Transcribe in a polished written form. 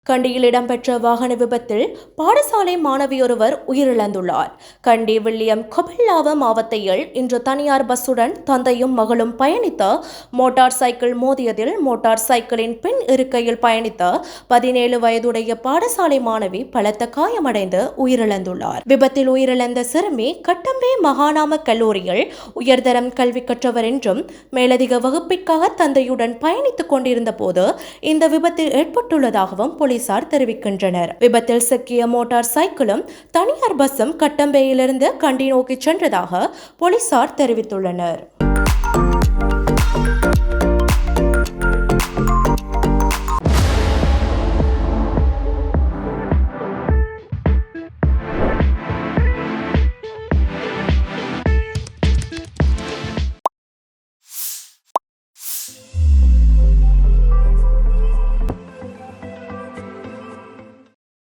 கண்டியில் இடம்பெற்ற வாகன விபத்தில் பாடசாலை மாணவியொருவர் உயிரிழந்துள்ளார். கண்டி வில்லியம் கொபெல்லாவ மாவட்டத்தில் இன்று தனியார் பஸ்ஸுடன் தந்தையும் மகளும் பயணித்த மோட்டார் சைக்கிள் மோதியதில் மோட்டார் சைக்கிளின் பின் இருக்கையில் பயணித்த 17 வயதுடைய பாடசாலை மாணவி பலத்த காயமடைந்து உயிரிழந்துள்ளார். விபத்தில் உயிரிழந்த சிறுமி கட்டம்பே மகாநாம கல்லூரியில் உயர்தரம் கல்வி கற்றவர் என்றும் மேலதிக வகுப்பிற்காக தந்தையுடன் பயணித்துக் கொண்டிருந்த போது இந்த விபத்து ஏற்பட்டுள்ளதாகவும் போலீசார் தெரிவிக்கின்றனர். விபத்தில் சிக்கிய மோட்டார் சைக்கிளும் தனியார் பஸ்ஸும் கட்டம்பேயிலிருந்து கண்டி நோக்கி சென்றதாக போலீசார் தெரிவித்துள்ளனர்.